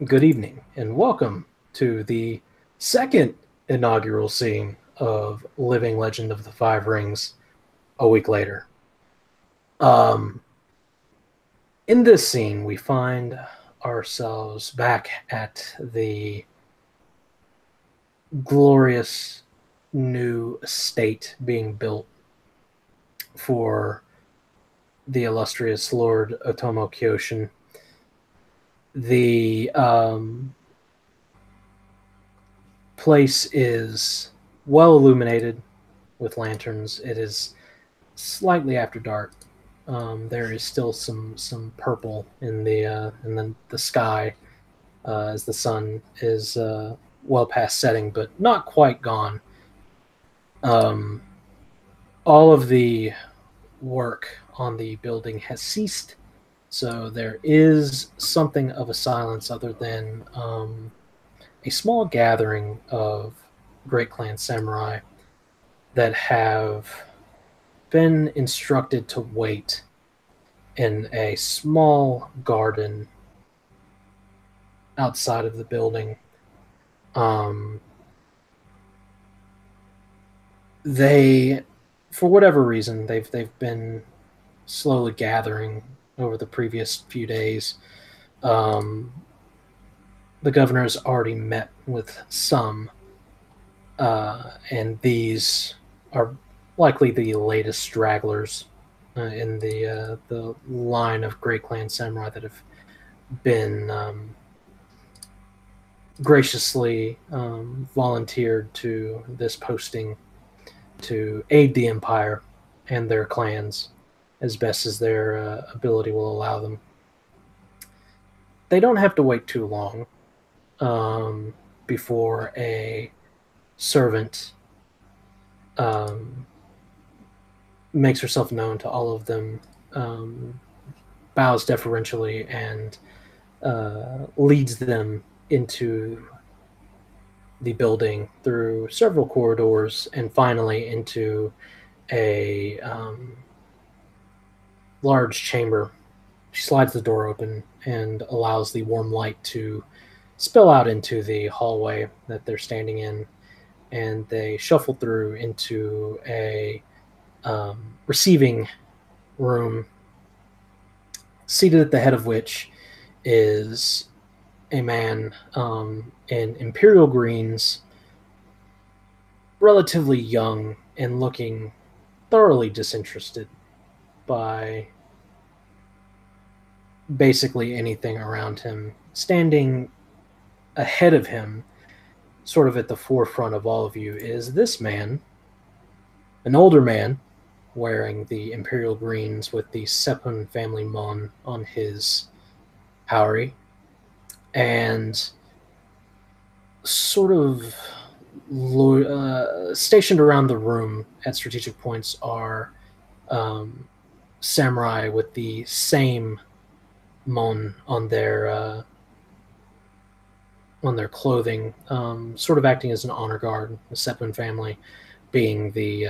Good evening, and welcome to the second inaugural scene of Living Legend of the Five Rings a week later. Um, in this scene, we find ourselves back at the glorious new estate being built for the illustrious Lord Otomo Kyoshin. The place is well illuminated with lanterns. It is slightly after dark. There is still some purple in the sky as the sun is well past setting, but not quite gone. Um, all of the work on the building has ceased, so there is something of a silence other than a small gathering of Great Clan samurai that have been instructed to wait in a small garden outside of the building. Um, they, for whatever reason, they've been slowly gathering over the previous few days. Um, the governor has already met with some, and these are likely the latest stragglers in the line of Great Clan samurai that have been graciously volunteered to this posting to aid the Empire and their clans as best as their ability will allow them. They don't have to wait too long um, before a servant um, makes herself known to all of them, um, bows deferentially, and leads them into the building through several corridors and finally into a large chamber. She slides the door open and allows the warm light to spill out into the hallway that they're standing in, and they shuffle through into a receiving room, seated at the head of which is a man in imperial greens, relatively young and looking thoroughly disinterested by basically anything around him. Standing ahead of him, sort of at the forefront of all of you, is this man, an older man, wearing the imperial greens with the Sepun family mon on his Howery, and sort of stationed around the room at strategic points are um, samurai with the same mon on their clothing, sort of acting as an honor guard. The Sepun family being the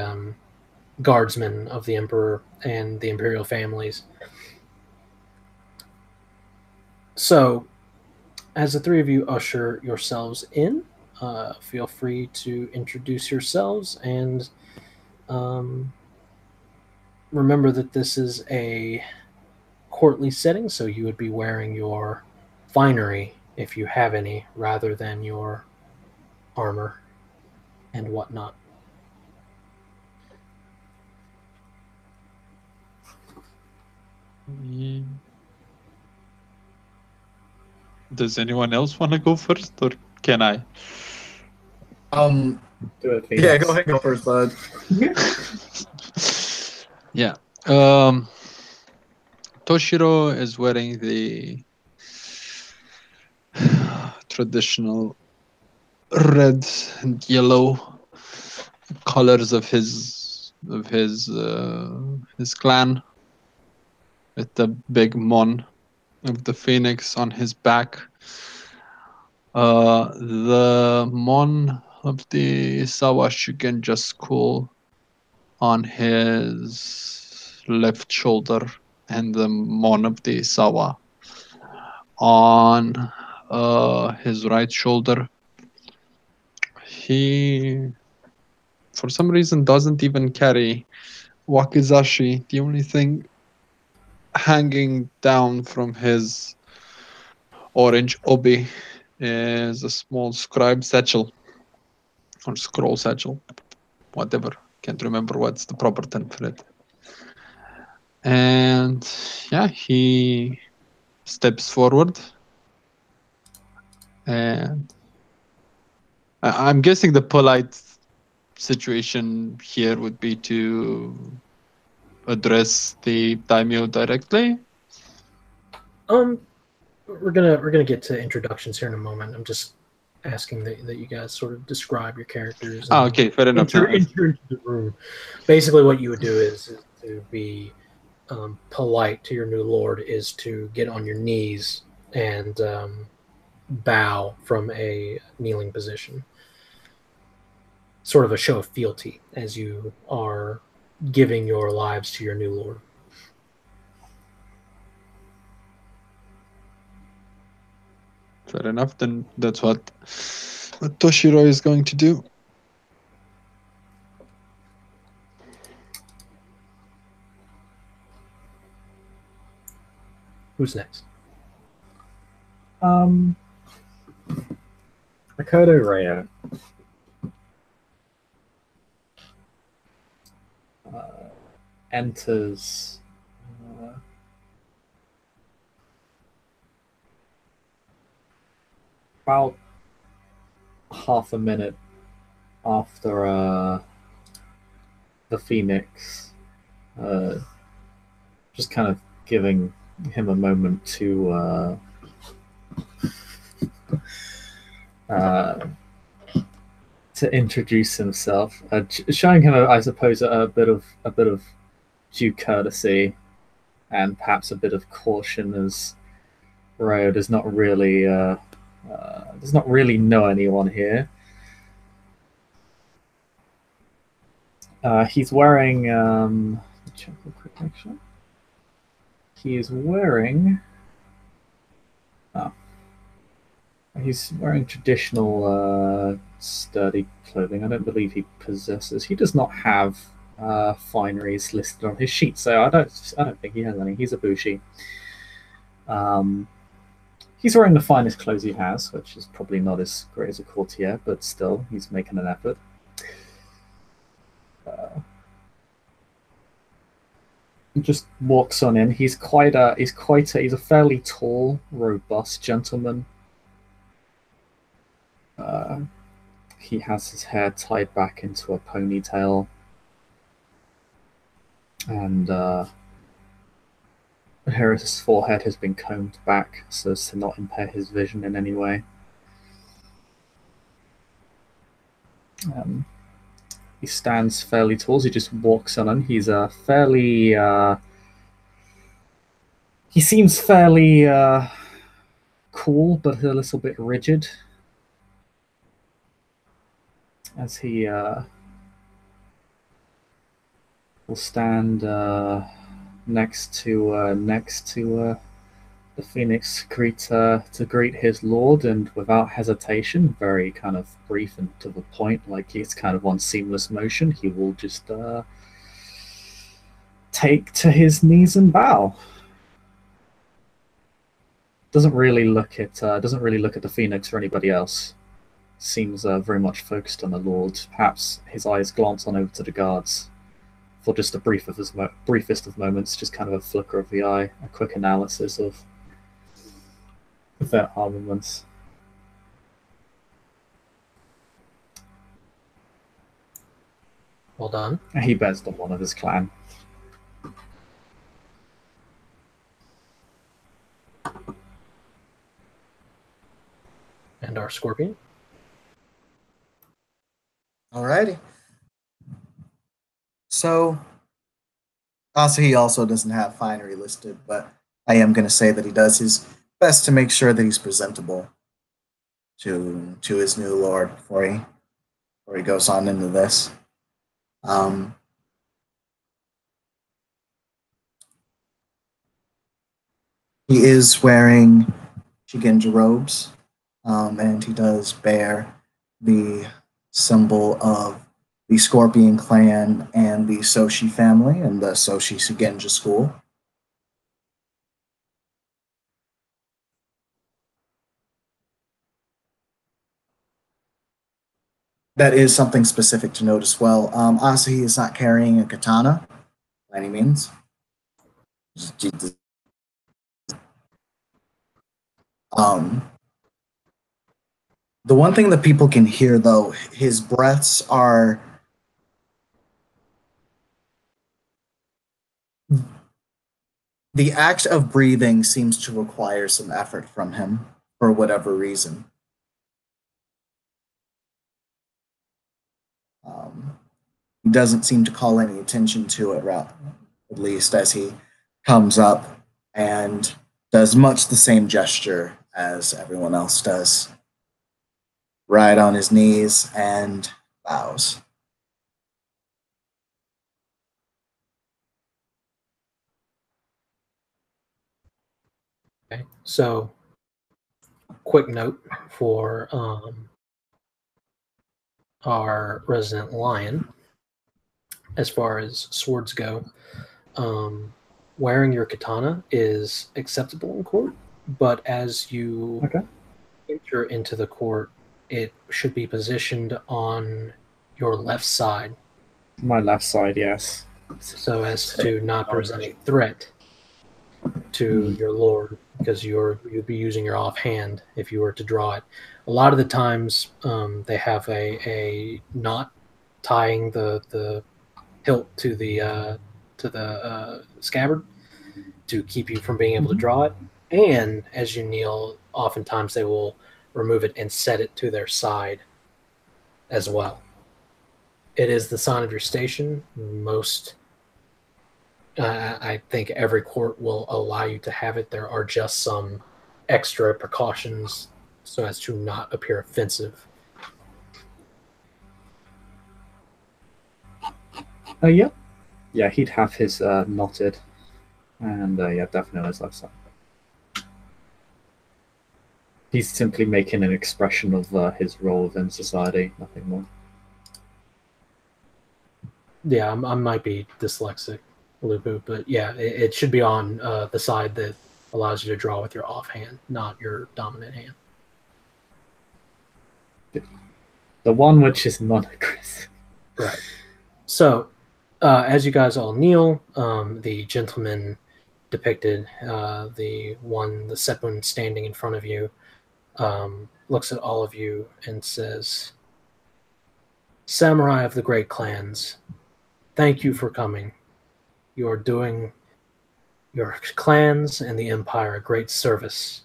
guardsmen of the emperor and the imperial families. So, as the three of you usher yourselves in, feel free to introduce yourselves and um, remember that this is a courtly setting, so you would be wearing your finery, if you have any, rather than your armor and whatnot. Does anyone else want to go first, or can I? Do it, Phoenix. Yeah, go ahead, go first, bud. Yeah. Toshiro is wearing the traditional red and yellow colors of his clan, with the big mon of the phoenix on his back. The mon of the Sawashigen just cool on his left shoulder, and the mon of the Sawa on his right shoulder. He, for some reason, doesn't even carry wakizashi. The only thing hanging down from his orange obi is a small scribe satchel or scroll satchel, whatever. Can't remember what's the proper term for it. And yeah, he steps forward, and I'm guessing the polite situation here would be to address the daimyo directly. We're gonna get to introductions here in a moment. I'm just asking that you guys sort of describe your characters. And Okay, fair enough. enter into the room. Basically, what you would do is to be polite to your new lord is to get on your knees and bow from a kneeling position. Sort of a show of fealty as you are giving your lives to your new lord. Fair enough, then that's what Toshiro is going to do. Who's next? Makoto Ryo enters about half a minute after the Phoenix, just kind of giving him a moment to introduce himself, showing him, I suppose, a bit of due courtesy and perhaps a bit of caution, as Ryo does not really know anyone here. He's wearing check real quick, actually. He is wearing he's wearing traditional sturdy clothing. I don't believe he possesses. He does not have fineries listed on his sheet, so I don't think he has any. He's a bushi. He's wearing the finest clothes he has, which is probably not as great as a courtier, but still, he's making an effort. Just walks on in. He's a fairly tall, robust gentleman. He has his hair tied back into a ponytail, and his forehead has been combed back so as to not impair his vision in any way. He stands fairly tall. He just walks on in. He's fairly. He seems fairly cool, but a little bit rigid, as he will stand next to the Phoenix to greet his lord, and without hesitation, very kind of brief and to the point, like he's kind of on seamless motion, he will just take to his knees and bow. Doesn't really look at the Phoenix or anybody else. Seems very much focused on the lord. Perhaps his eyes glance on over to the guards for just the briefest of moments, just kind of a flicker of the eye, a quick analysis of their armaments. Well done. He bears them one of his clan. And our scorpion. Alrighty. So, also he also doesn't have finery listed, but I am going to say that he does his best to make sure that he's presentable to his new lord before he goes on into this. He is wearing Shigenja robes, and he does bear the symbol of the Scorpion clan and the Soshi family and the Soshi Sugenja school. That is something specific to note as well. Asahi is not carrying a katana by any means. Um, the one thing that people can hear, though, his breaths are the act of breathing seems to require some effort from him for whatever reason. He doesn't seem to call any attention to it, at least as he comes up and does much the same gesture as everyone else does. Right on his knees and bows. Okay, so quick note for our resident lion, as far as swords go, wearing your katana is acceptable in court, but as you enter into the court, it should be positioned on your left side. My left side, yes. So as to not present a threat to your lord, because you'd be using your offhand if you were to draw it. A lot of the times, they have a knot tying the hilt to the scabbard to keep you from being able to draw it. And as you kneel, oftentimes they will remove it and set it to their side as well. It is the sign of your station. Most, I think every court will allow you to have it. There are just some extra precautions so as to not appear offensive. Yeah. Yeah, he'd have his knotted. And yeah, definitely on his left side. He's simply making an expression of his role within society, nothing more. Yeah, I might be dyslexic, Lupu, but yeah, it should be on the side that allows you to draw with your offhand, not your dominant hand. The one which is non-aggressive. Right. So, as you guys all kneel, the gentleman depicted, the Sepun standing in front of you, looks at all of you and says, "Samurai of the great clans, thank you for coming. You are doing your clans and the Empire a great service,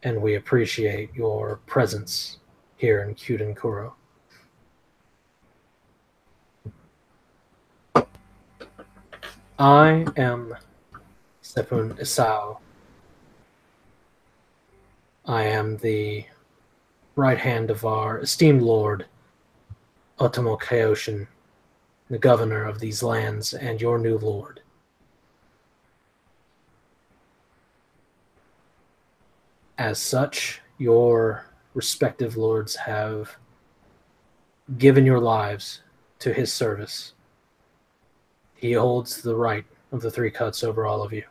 and we appreciate your presence here in Kyuden Kuro. I am Sepun Isao. I am the right hand of our esteemed Lord Otomo Kyoshin, the governor of these lands, and your new lord. As such, your respective lords have given your lives to his service. He holds the right of the three cuts over all of you.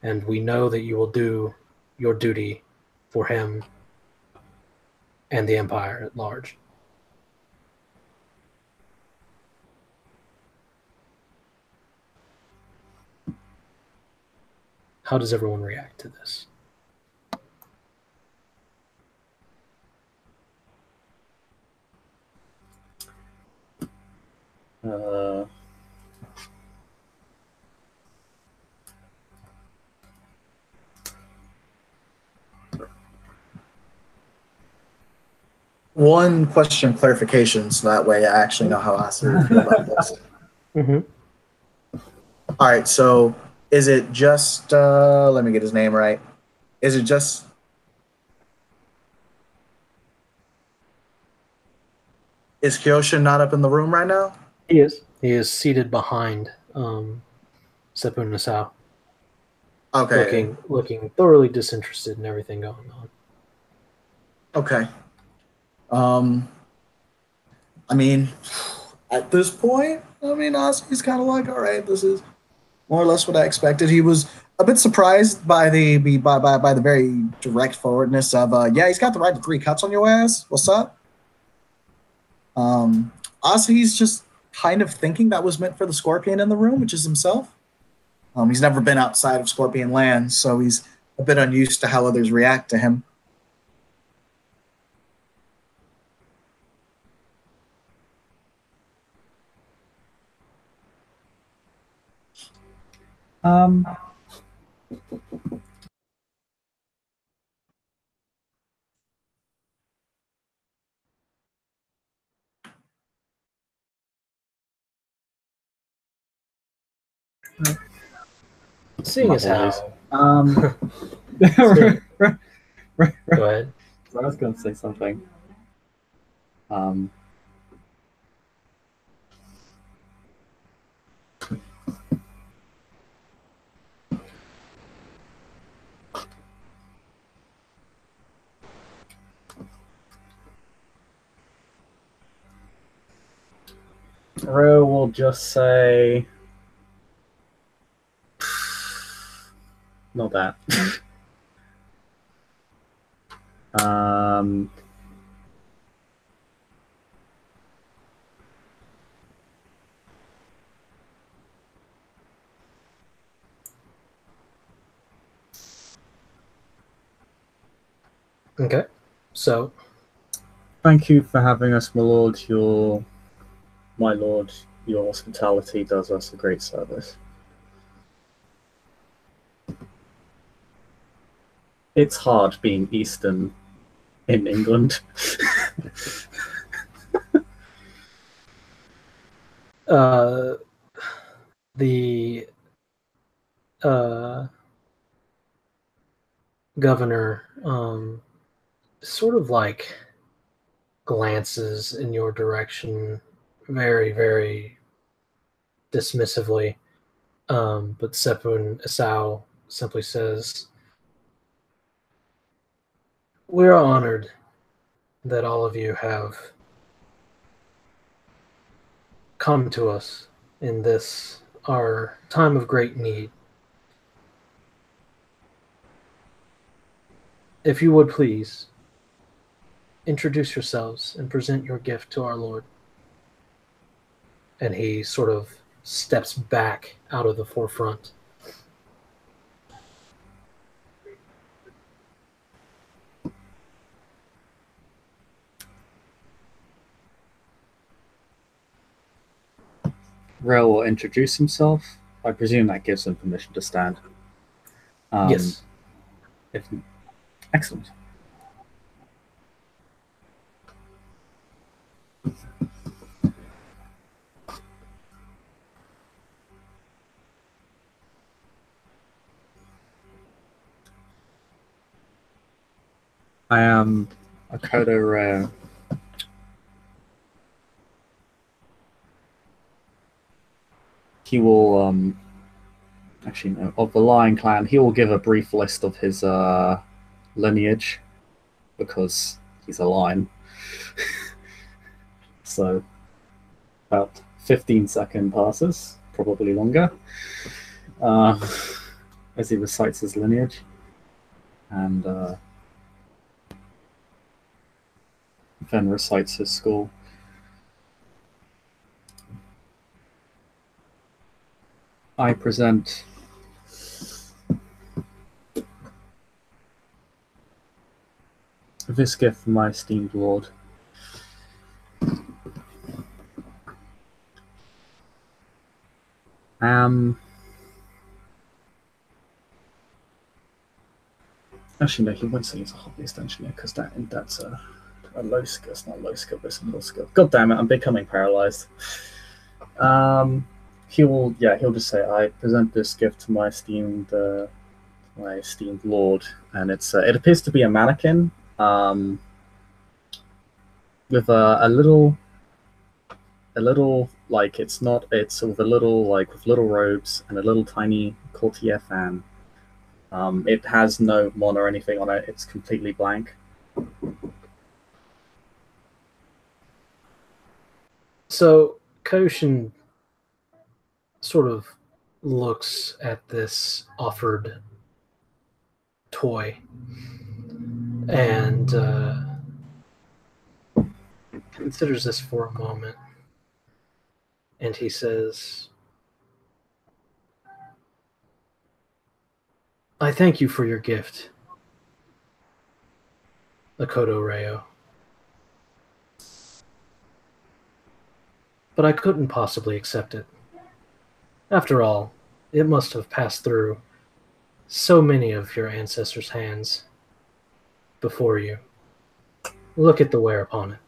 And we know that you will do your duty for him and the Empire at large." How does everyone react to this? One question clarification, so that way I actually know how Asa would feel about this. All right, so is it just, let me get his name right. Is it just, is Kyoshin not up in the room right now? He is. He is seated behind Sepun Nasao. Okay. looking thoroughly disinterested in everything going on. Okay. Um, I mean, at this point, I mean, Ozzy's kind of like, all right, this is more or less what I expected. He was a bit surprised by the very direct forwardness of, yeah, he's got the right to 3 cuts on your ass. What's up? Um, Ozzy's just kind of thinking that was meant for the Scorpion in the room, which is himself. He's never been outside of Scorpion Land, so he's a bit unused to how others react to him. Um, Seeing as apologies. how, Right. go ahead. So I was going to say something. Ro will just say, not that. Okay, so Thank you for having us, my lord. My lord, your hospitality does us a great service. It's hard being Eastern in England. The governor sort of like glances in your direction very, very dismissively. But Sepun Asao simply says, "We're honored that all of you have come to us in this, our time of great need. If you would please introduce yourselves and present your gift to our Lord." And he sort of steps back out of the forefront. Rel will introduce himself. I presume that gives him permission to stand. Yes. Excellent. I am a Kodo Rare. He will, actually, no, of the Lion Clan, he will give a brief list of his lineage because he's a lion. So, about 15-second passes, probably longer, as he recites his lineage. And then recites his school. I present this gift from my esteemed lord. Actually, no, he wouldn't say he's a hobbyist engineer because that's a low skill. It's not low skill, but it's a middle skill. God damn it, I'm becoming paralyzed. He'll just say, "I present this gift to my esteemed lord," and it appears to be a mannequin with a little like it's sort of a little like with little robes and a little tiny courtier fan It has no mon or anything on it. It's completely blank. So Kyoshin sort of looks at this offered toy and considers this for a moment, and he says, I thank you for your gift, Akodo Reo. But I couldn't possibly accept it. After all, it must have passed through so many of your ancestors' hands before you. Look at the wear upon it.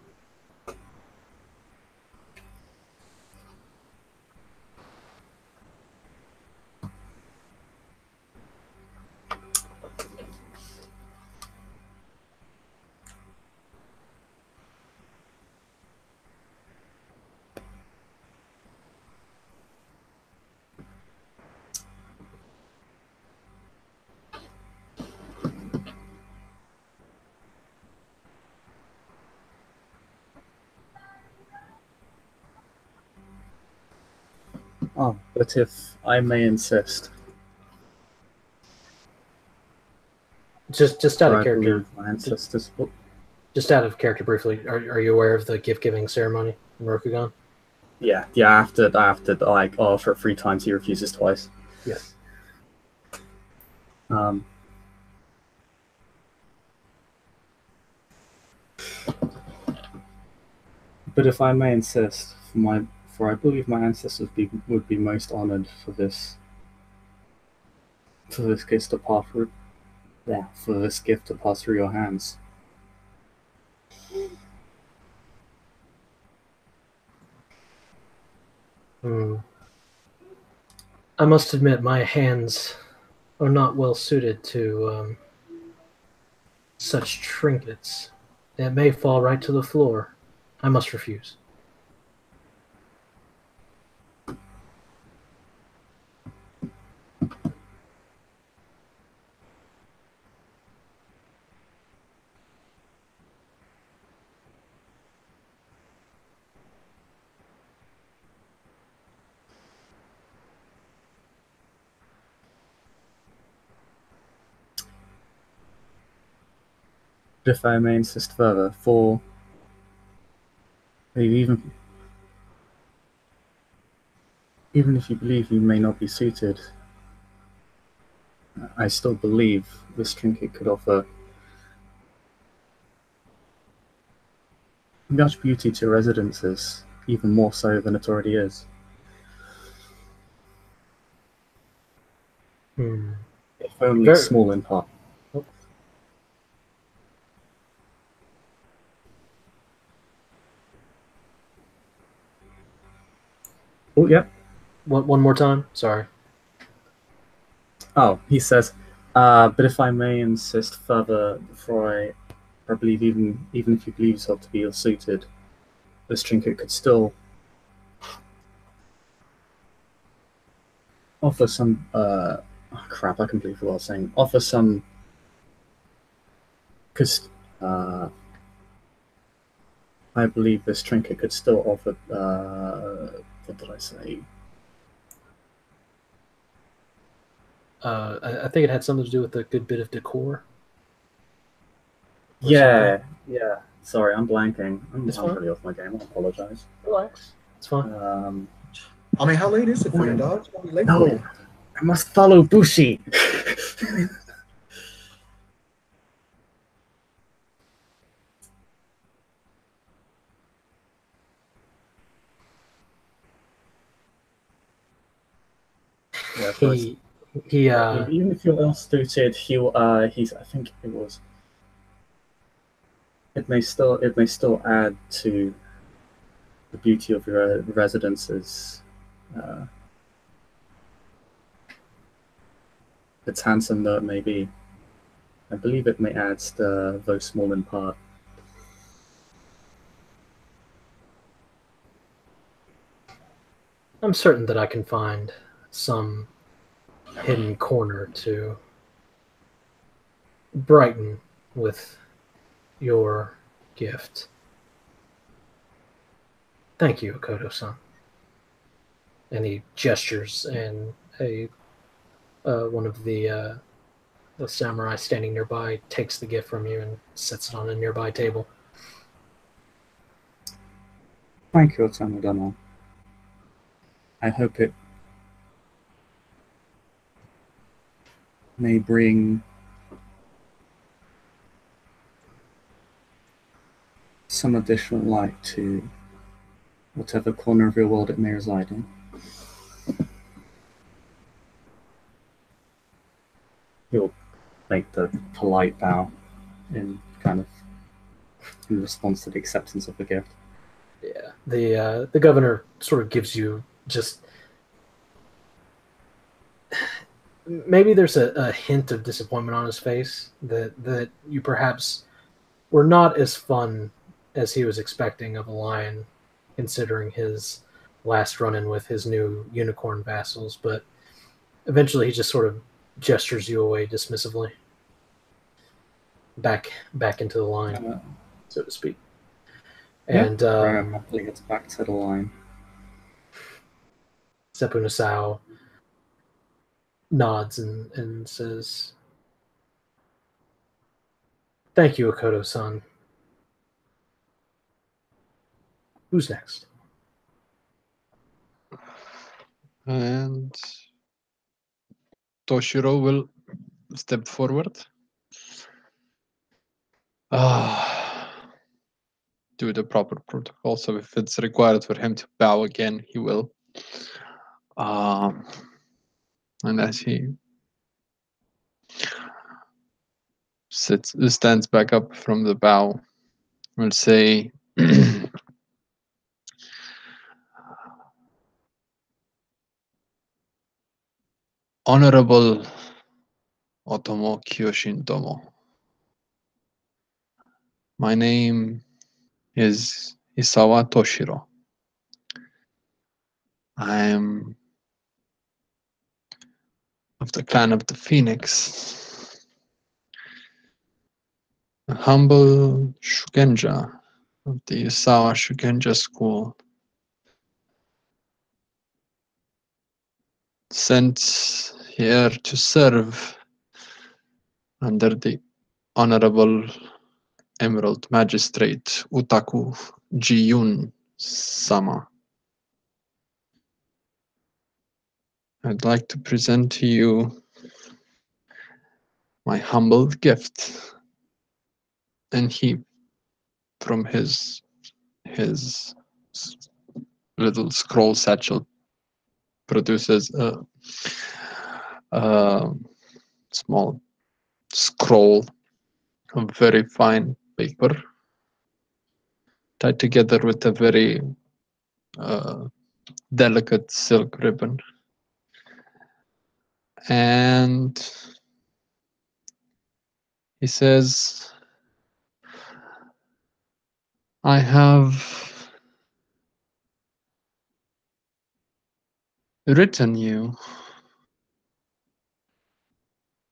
Oh, but if I may insist, Just out for of I character, believe my ancestors. just out of character briefly, are you aware of the gift-giving ceremony in Rokugan? Yeah. I have to like offer it 3 times. He refuses twice. Yes. But if I may insist, for I believe my ancestors would be most honored for this gift to pass through. Yeah, for this gift to pass through your hands. I must admit, my hands are not well suited to such trinkets. It may fall right to the floor. I must refuse. But if I may insist further, for even if you believe you may not be suited, I still believe this trinket could offer much beauty to residences, even more so than it already is. If only small in part. Oh, yep. One more time? Sorry. Oh, he says, but if I may insist further, for I believe even if you believe yourself to be ill-suited, this trinket could still offer some, crap, I completely forgot what I was saying. Offer some, because, I believe this trinket could still offer, what did I say? I think it had something to do with a good bit of decor. Yeah. Sorry, I'm blanking. I'm really off my game. I apologize. Relax. It's fine. I mean, how late is it for you, dog? It's gonna be late No, for you. I must follow Bushi. Yeah, even if you're ill-suited, he's. I think it was. It may still add to the beauty of your residences. It's handsome though it may be. I believe it may add, though small in part. I'm certain that I can find some hidden corner to brighten with your gift. Thank you, Akoto-san. And he gestures, and one of the samurai standing nearby takes the gift from you and sets it on a nearby table. Thank you, Otomo. I hope it may bring some additional light to whatever corner of your world it may reside in. He'll make the polite bow in response to the acceptance of the gift. Yeah, the governor sort of gives you just maybe there's a hint of disappointment on his face that you perhaps were not as fun as he was expecting of a lion, considering his last run-in with his new unicorn vassals. But eventually, he just sort of gestures you away dismissively, back into the line, so to speak. And happily gets back to the line. Seppu Nasao nods and says, "Thank you, Akoto-san. Who's next?" And Toshiro will step forward. Do the proper protocol. So if it's required for him to bow again, he will. And as he stands back up from the bow, will say, Honorable Otomo Kyoshin Tomo. My name is Isawa Toshiro. I am of the clan of the Phoenix, a humble Shugenja of the Isawa Shugenja school, sent here to serve under the Honorable Emerald Magistrate Utaku Jiyun Sama. I'd like to present to you my humble gift. And he, from his little scroll satchel, produces a small scroll of very fine paper, tied together with a very delicate silk ribbon. And he says, I have written you,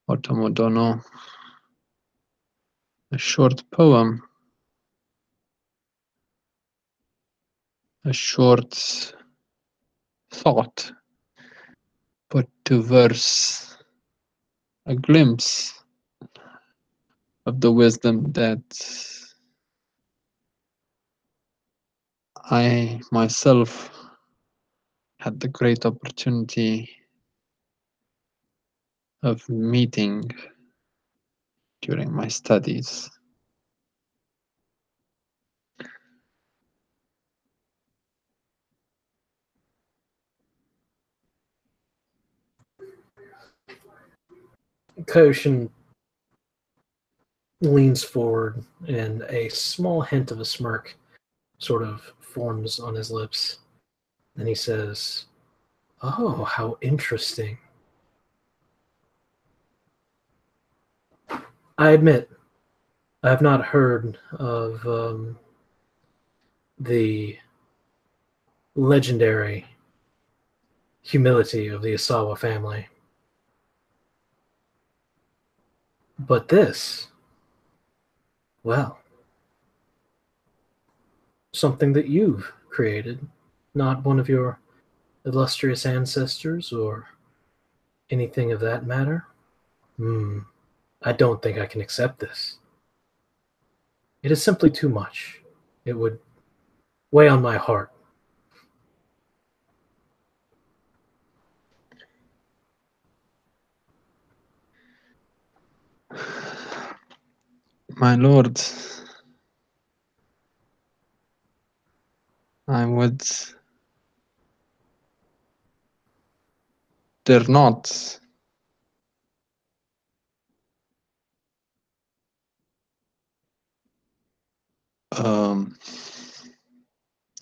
Otomo Dono, a short poem, a short thought put to verse, a glimpse of the wisdom that I myself had the great opportunity of meeting during my studies. Kyoshin leans forward, and a small hint of a smirk sort of forms on his lips. Then he says, "Oh, how interesting. I admit, I have not heard of the legendary humility of the Isawa family. But this, well, something that you've created, not one of your illustrious ancestors or anything of that matter. I don't think I can accept this. It is simply too much. It would weigh on my heart. My lord, I would dare not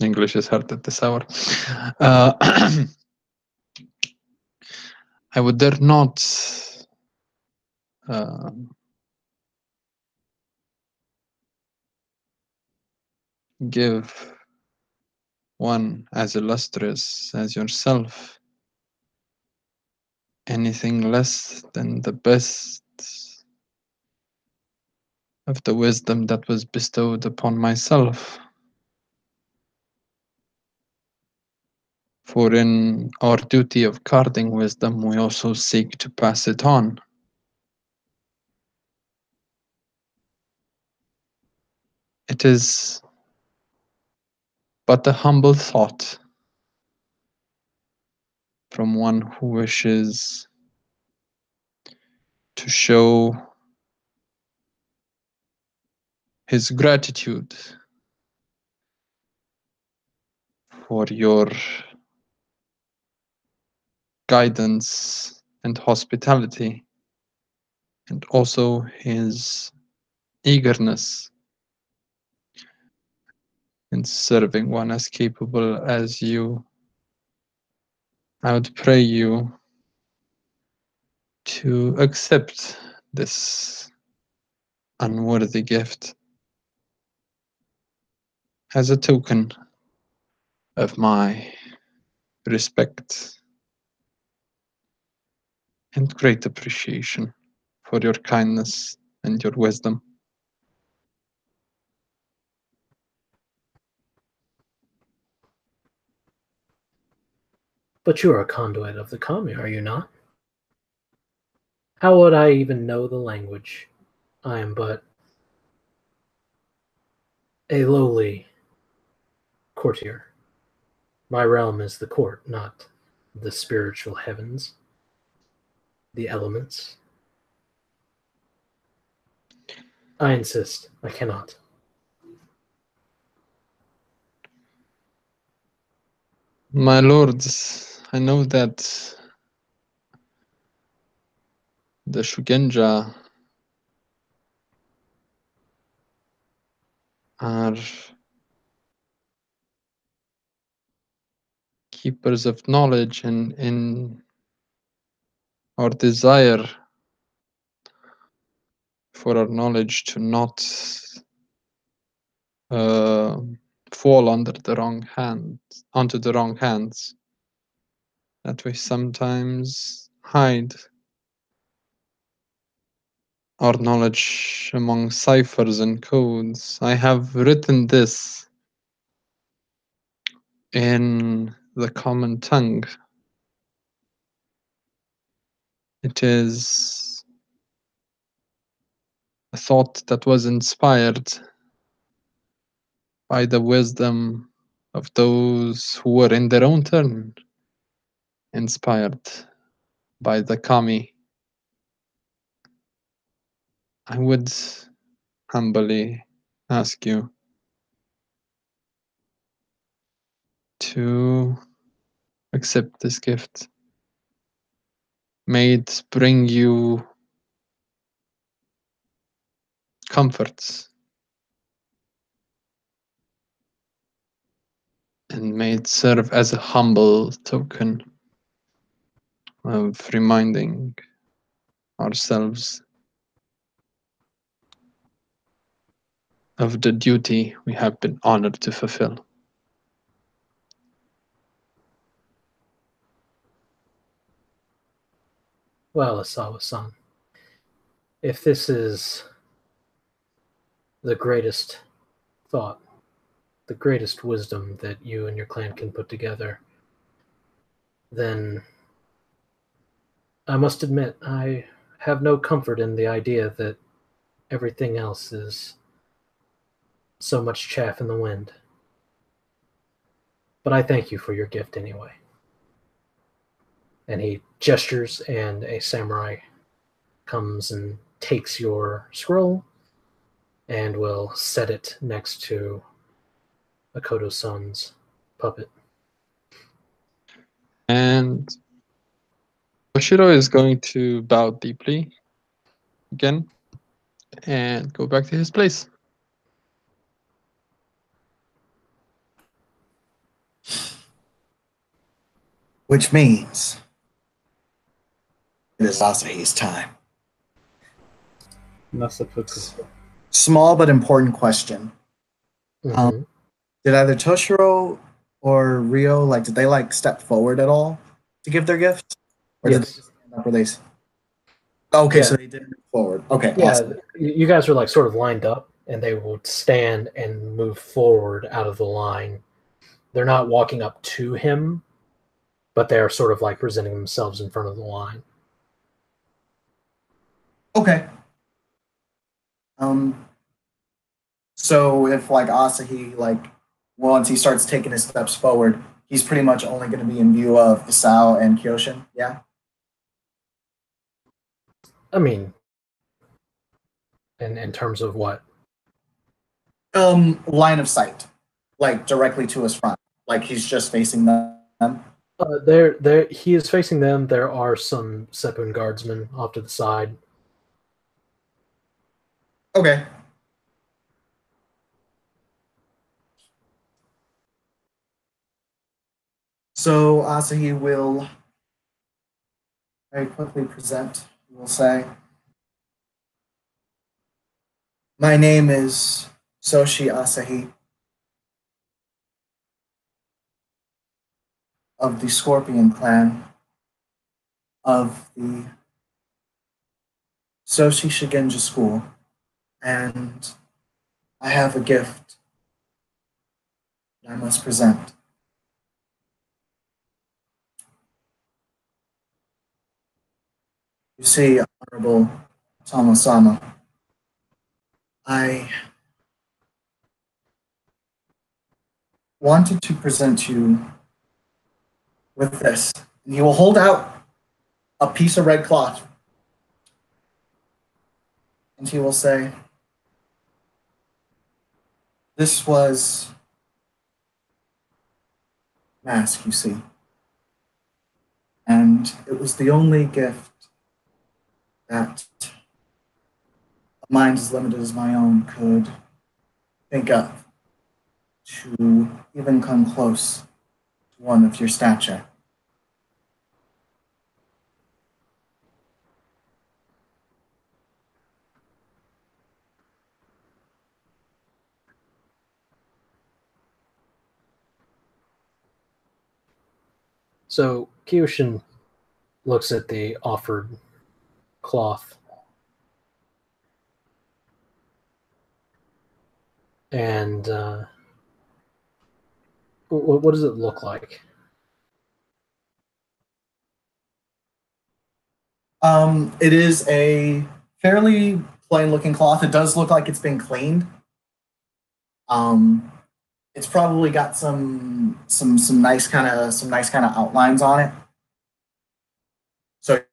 English is hard at this hour. I would dare not give one as illustrious as yourself anything less than the best of the wisdom that was bestowed upon myself. For in our duty of guarding wisdom, we also seek to pass it on. It is but a humble thought from one who wishes to show his gratitude for your guidance and hospitality, and also his eagerness in serving one as capable as you. I would pray you to accept this unworthy gift as a token of my respect and great appreciation for your kindness and your wisdom. But you are a conduit of the kami, are you not? How would I even know the language? I am but a lowly courtier. My realm is the court, not the spiritual heavens, the elements. I insist, I cannot. My lords, I know that the Shugenja are keepers of knowledge, and in our desire for our knowledge to not fall under the wrong hand, onto the wrong hands, that we sometimes hide our knowledge among ciphers and codes. I have written this in the common tongue. It is a thought that was inspired by the wisdom of those who were in their own turn inspired by the kami. I would humbly ask you to accept this gift. May it bring you comforts, and may it serve as a humble token of reminding ourselves of the duty we have been honored to fulfill. Well, Asawa-san, if this is the greatest thought, the greatest wisdom that you and your clan can put together, then I must admit I have no comfort in the idea that everything else is so much chaff in the wind. But I thank you for your gift anyway. And he gestures, and a samurai comes and takes your scroll and will set it next to Akoto-san's puppet. And Oshiro is going to bow deeply again and go back to his place. Which means it is Asahi's time. Nasapuku. Small but important question. Mm-hmm. Did either Toshiro or Rio, like, did they, like, step forward at all to give their gift? Or did they Yes. just stand up where they... Okay, Yeah. so they did move forward. Okay, Yeah, awesome. you guys are like sort of lined up, and they would stand and move forward out of the line. They're not walking up to him, but they're sort of like presenting themselves in front of the line. Okay. So if, like, Asahi, like, once he starts taking his steps forward, he's pretty much only going to be in view of Isao and Kyoshin, yeah? I mean, in terms of what? Line of sight, like, directly to his front. Like, he's just facing them. There. He is facing them. There are some Seppun guardsmen off to the side. Okay. So Asahi will very quickly present, will say, "My name is Soshi Asahi of the Scorpion clan of the Soshi Shigenja School, and I have a gift that I must present. You see, Honorable Tomo-sama, I wanted to present you with this." And he will hold out a piece of red cloth, and he will say, "This was mask, you see. And it was the only gift that a mind as limited as my own could think of to even come close to one of your stature." So Kyoshin looks at the offered cloth and what does it look like? It is a fairly plain looking cloth. It does look like it's been cleaned. Um, it's probably got some nice kind of outlines on it. So,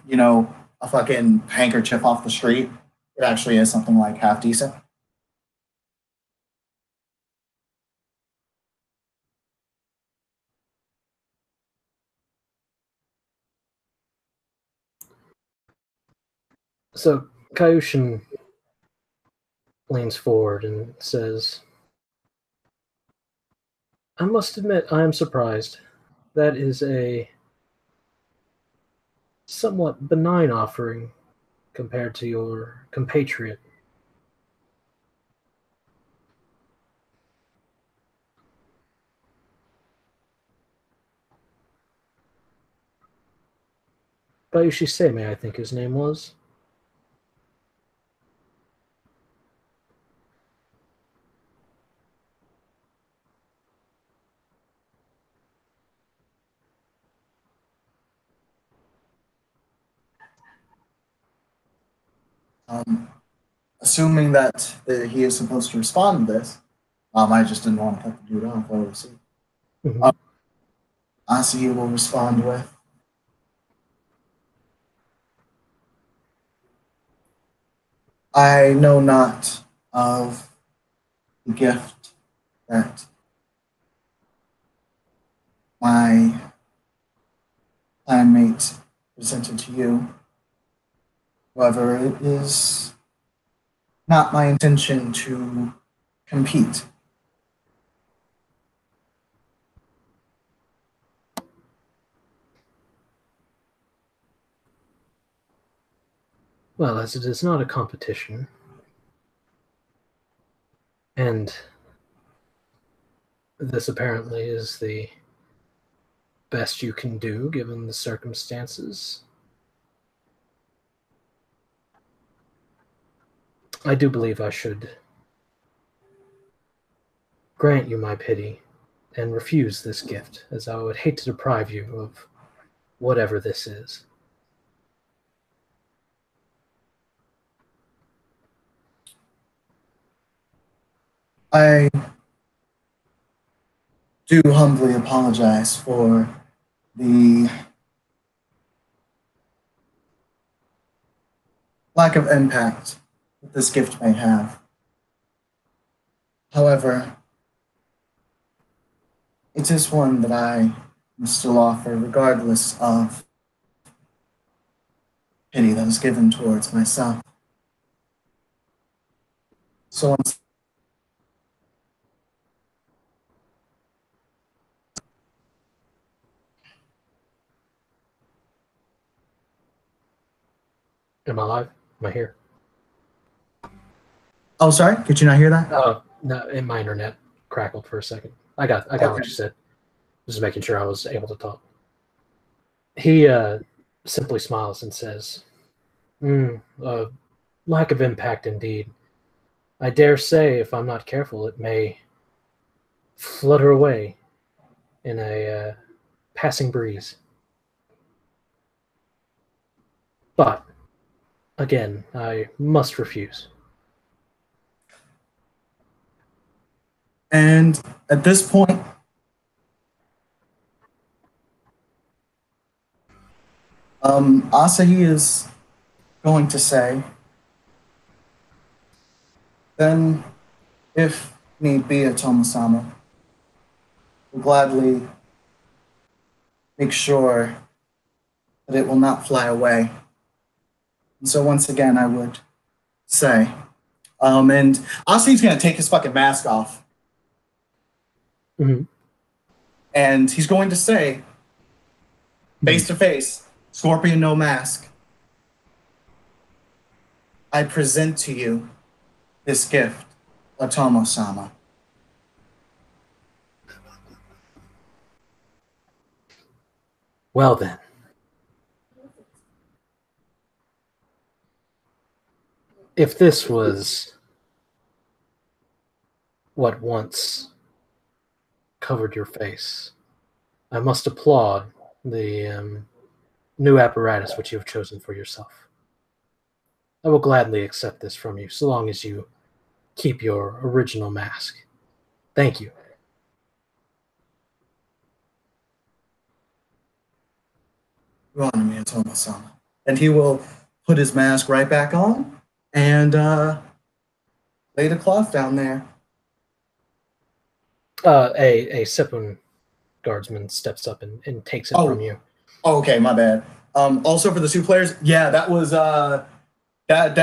a fucking handkerchief off the street. It actually is something like half decent. So Kyoshin leans forward and says, "I must admit I am surprised. That is a somewhat benign offering compared to your compatriot. Bayushi Seimei, I think his name was." Assuming that he is supposed to respond to this, I just didn't want to cut the dude off, obviously. Mhm. Asahi will respond with, I know not of the gift that my clanmate presented to you. However, it is not my intention to compete. Well, as it is not a competition, and this apparently is the best you can do given the circumstances, I do believe I should grant you my pity and refuse this gift, as I would hate to deprive you of whatever this is. I do humbly apologize for the lack of impact that this gift may have. However, it is one that I must still offer, regardless of pity that is given towards myself. So, once Am I live? Am I here? oh, sorry, could you not hear that? Oh, no, and my internet crackled for a second. I got Okay. what you said. Just making sure I was able to talk. He simply smiles and says, lack of impact indeed. I dare say, if I'm not careful, it may flutter away in a passing breeze. But, again, I must refuse. And at this point, Asahi is going to say, then, if need be, Otomo-sama will gladly make sure that it will not fly away. And so once again, I would say, and Asahi's going to take his fucking mask off. Mm-hmm. And he's going to say, face to face, Scorpion no mask, I present to you this gift, Otomo-sama. Well then. If this was what once covered your face, I must applaud the new apparatus which you have chosen for yourself. I will gladly accept this from you, so long as you keep your original mask. Thank you. You honor me, Otomo-sama. And he will put his mask right back on and lay the cloth down there. A Sepun guardsman steps up and takes it from you. Oh, okay, my bad. Also for the two players, yeah, that was that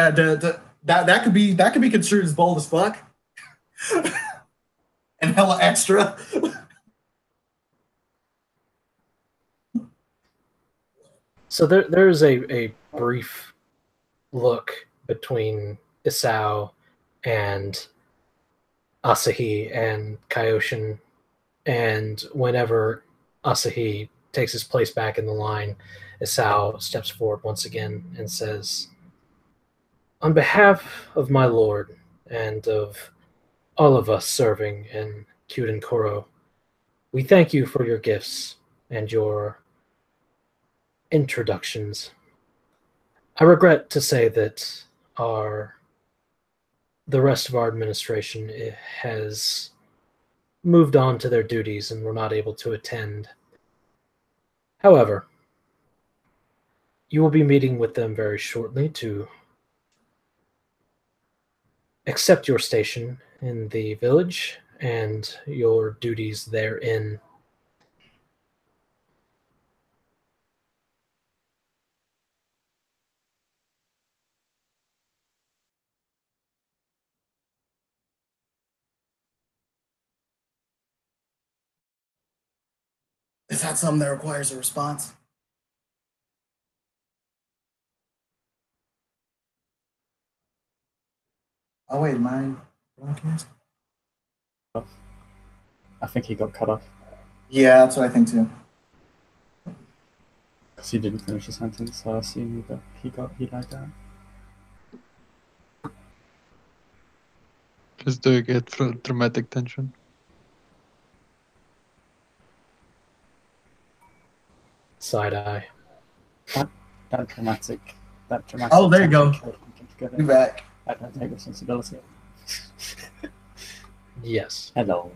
could be construed as bold as fuck. And hella extra. So there's a brief look between Isao and Asahi and Kyoshin, and whenever Asahi takes his place back in the line, Isao steps forward once again and says, on behalf of my lord and of all of us serving in Kyuden Kuro, we thank you for your gifts and your introductions. I regret to say that the rest of our administration has moved on to their duties and were not able to attend. However, you will be meeting with them very shortly to accept your station in the village and your duties therein. Is that something that requires a response? Oh wait, my broadcast? I think he got cut off Yeah, that's what I think too. because he didn't finish the sentence, so I assume that he lagged out. Just doing it for dramatic tension. Side eye. That dramatic. Oh, there you go. Good. You back. I don't take responsibility. Yes. Hello.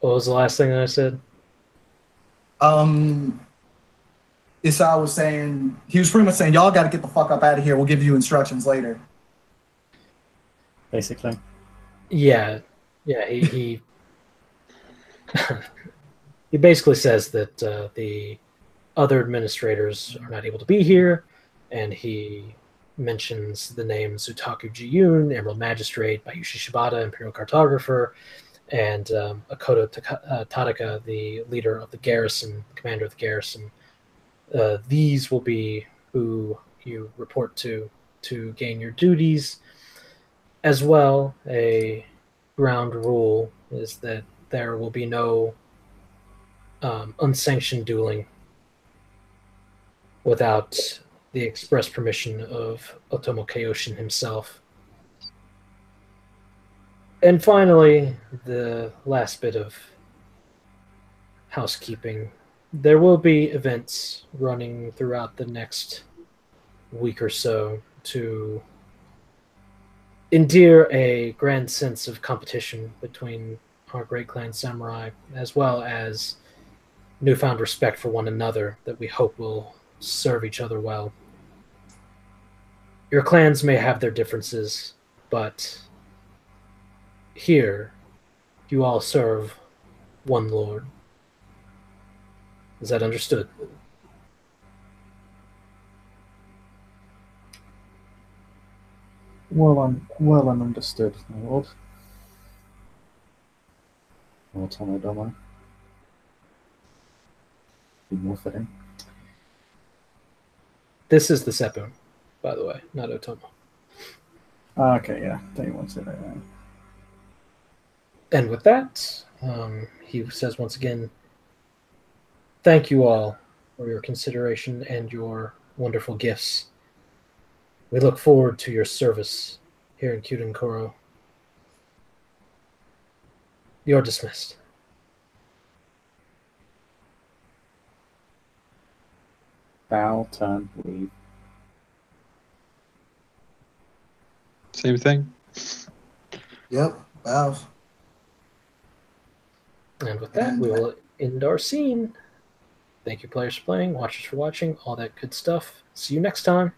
What was the last thing that I said? Issa was saying, he was pretty much saying, y'all got to get the fuck up out of here. We'll give you instructions later. Basically. Yeah. He he basically says that the other administrators are not able to be here, and he mentions the names Utaku Jiyun, Emerald Magistrate, Bayushi Shibata, Imperial Cartographer, and Akoto Tadaka, the leader of the garrison, commander of the garrison. These will be who you report to gain your duties. As well, a ground rule is that there will be no unsanctioned dueling without the express permission of Otomo Kyoshin himself. And finally, the last bit of housekeeping. There will be events running throughout the next week or so to endear a grand sense of competition between our great clan samurai, as well as newfound respect for one another that we hope will serve each other well. Your clans may have their differences, but here you all serve one Lord. Is that understood? Well and understood, my lord. Or Tomodomo. Be more fitting. This is the Sepun, by the way, not Otomo. Okay, yeah. Don't you want to say that? And with that, he says once again, thank you all for your consideration and your wonderful gifts. We look forward to your service here in Kyuden, Kuro. You're dismissed. Bow, turn, leave. Same thing. Yep. Bows. And with that, we will end our scene. Thank you, players, for playing, watchers for watching, all that good stuff. See you next time.